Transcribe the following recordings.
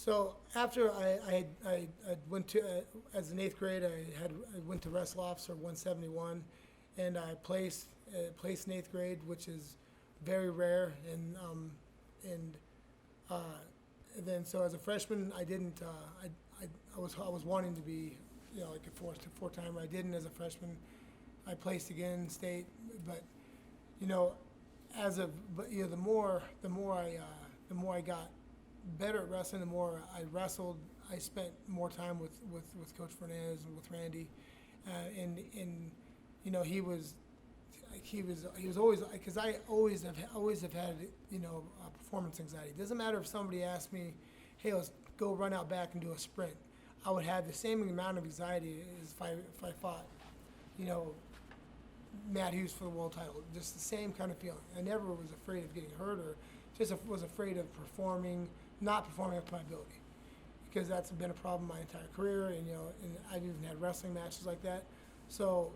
So after I went to as an eighth grade, I went to wrestle officer 171, and I placed in eighth grade, which is very rare. And uh, and then so as a freshman, I didn't. I was wanting to be, like a four timer. I didn't as a freshman. I placed again in state, but you know, the more I got better at wrestling, the more I wrestled. I spent more time with Coach Fernandez and with Randy, and he was always, because I always have had performance anxiety. It doesn't matter if somebody asked me, hey, let's go run out back and do a sprint. I would have the same amount of anxiety as if I fought, Matt Hughes for the world title. Just the same kind of feeling. I never was afraid of getting hurt, or just was afraid of not performing up to my ability, because that's been a problem my entire career. And I've even had wrestling matches like that. So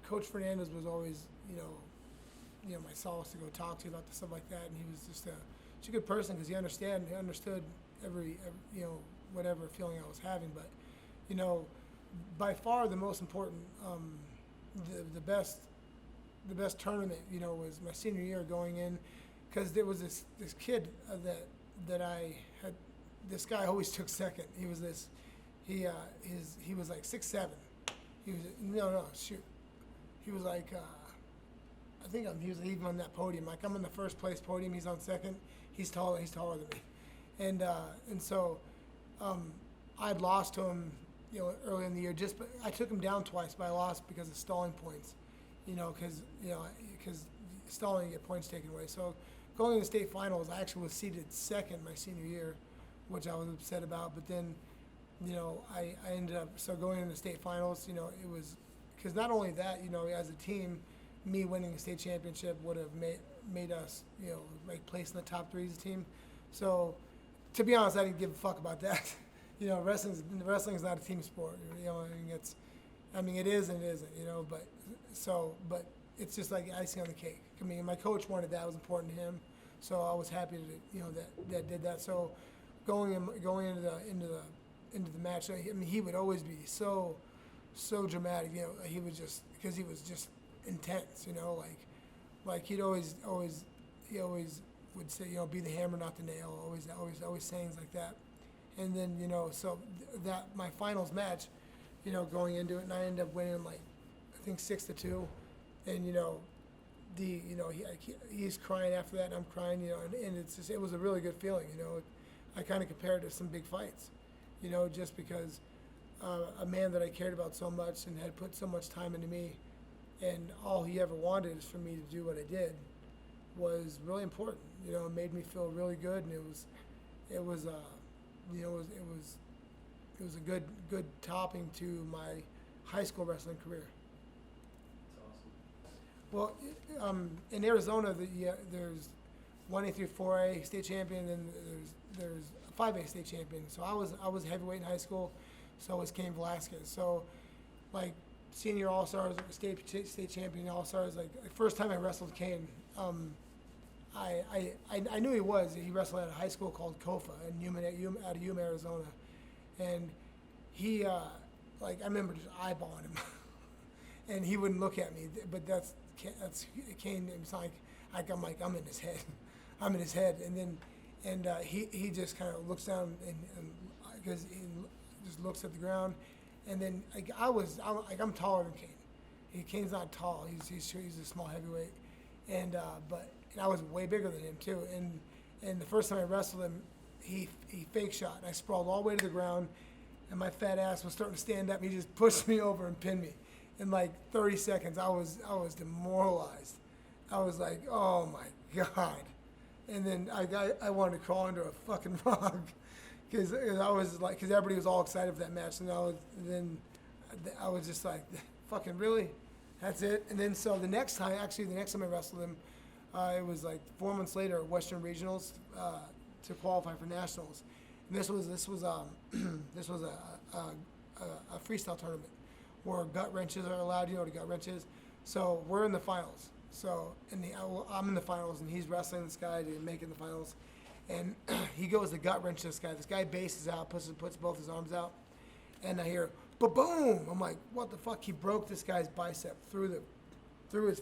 Coach Fernandez was always my solace to go talk to about the stuff like that, and he was just such a good person, because he understood every whatever feeling I was having. But by far the most important, the best tournament was my senior year going in, because there was this kid that I had. This guy always took second. He was he was like 6'7". He was like he was even on that podium. Like, I'm on the first place podium, he's on second. He's taller than me, and so I'd lost to him early in the year. But I took him down twice, but I lost because of stalling points. Because stalling, you get points taken away. So going to the state finals, I actually was seeded second my senior year, which I was upset about. But then, I ended up, so going into the state finals, it was, because not only that, as a team, me winning the state championship would have made us, place in the top three as a team. So, to be honest, I didn't give a fuck about that. Wrestling is not a team sport. It is and it isn't. But it's just like icing on the cake. I mean, my coach wanted that; it was important to him. So I was happy that did that. So going into the match, he would always be so dramatic. He was just, because he was just intense. Like he always would say, be the hammer, not the nail. Always sayings like that. And then so that my finals match, going into it, and I ended up winning, like, I think 6-2, and he's crying after that, and I'm crying, and it's just, it was a really good feeling. I kind of compared it to some big fights, just because a man that I cared about so much and had put so much time into me, and all he ever wanted is for me to do what I did, was really important. It made me feel really good, and it was a good topping to my high school wrestling career. That's awesome. Well, in Arizona, there's 1A through 4A state champion, and there's a 5A state champion. So I was heavyweight in high school, so was Cain Velasquez. So, like, senior all-stars, state champion all-stars. Like, the first time I wrestled Cain, I knew he was. He wrestled at a high school called Kofa out of Yuma, Arizona, and he I remember just eyeballing him, and he wouldn't look at me. But that's Cain. It's like I'm in his head, and then he just kind of looks down and because he just looks at the ground, and then I'm taller than Cain. Cain's not tall. He's a small heavyweight, and I was way bigger than him too. And the first time I wrestled him, he fake shot, and I sprawled all the way to the ground, and my fat ass was starting to stand up. He just pushed me over and pinned me. In like 30 seconds, I was demoralized. I was like, oh my God. And then I wanted to crawl into a fucking rug, because everybody was all excited for that match, and I was just like, fucking really? That's it? And then so the next time I wrestled him, it was like 4 months later at Western Regionals to qualify for nationals. And this was a freestyle tournament where gut wrenches are allowed. To gut wrenches. So we're in the finals. So I'm in the finals, and he's wrestling this guy to make it in the finals. and he goes to gut wrench this guy. This guy bases out, puts both his arms out, and I hear ba-boom. I'm like, what the fuck? He broke this guy's bicep through his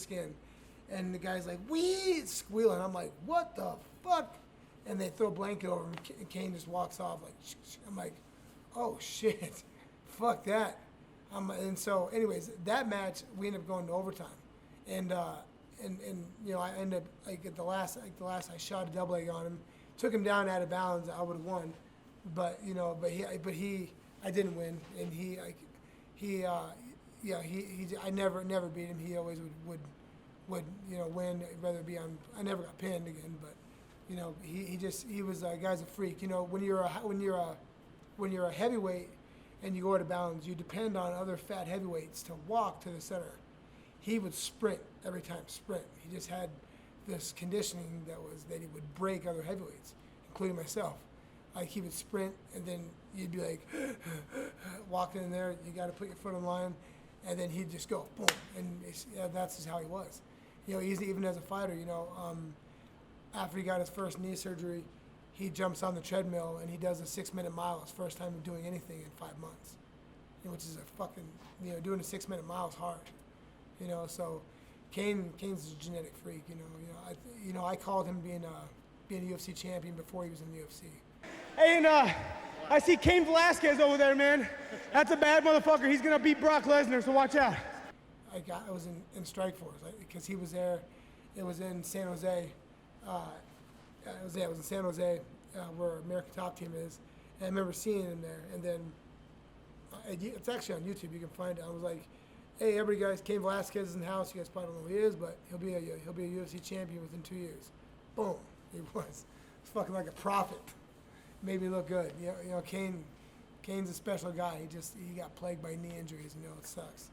skin, and the guy's like, wee, squealing. I'm like, what the fuck? And they throw a blanket over him, and Kane just walks off like, I'm like, oh shit, fuck that. And so, anyways, that match we ended up going to overtime, and you know, I ended up like at the last I shot a double leg on him, took him down out of bounds. I would have won, but you know, I didn't win, and I never beat him. He always would you know win, whether it be on. I never got pinned again, but you know, he was guy's a freak. You know, when you're a heavyweight and you go out of bounds, you depend on other fat heavyweights to walk to the center. He would sprint every time, sprint. He just had this conditioning that he would break other heavyweights, including myself. Like he would sprint, and then you'd be like, walking in there, you got to put your foot in line, and then he'd just go, boom, and that's just how he was. You know, even as a fighter, you know, after he got his first knee surgery, he jumps on the treadmill and he does a 6-minute mile. His first time doing anything in 5 months, you know, which is a fucking, you know, doing a 6-minute mile is hard. You know, so Kane's a genetic freak. You know, I called him being a UFC champion before he was in the UFC. Hey, and I see Cain Velasquez over there, man. That's a bad motherfucker. He's gonna beat Brock Lesnar, so watch out. I was in Strikeforce because he was there. It was in San Jose. It was in San Jose, where American Top Team is. And I remember seeing him there. And then it's actually on YouTube. You can find it. I was like, hey, everybody, guys, Cain Velasquez is in the house. You guys probably don't know who he is, but he'll be a UFC champion within 2 years. Boom, he was. It's fucking like a prophet. Made me look good. You know, Kane's a special guy. He got plagued by knee injuries. You know, it sucks.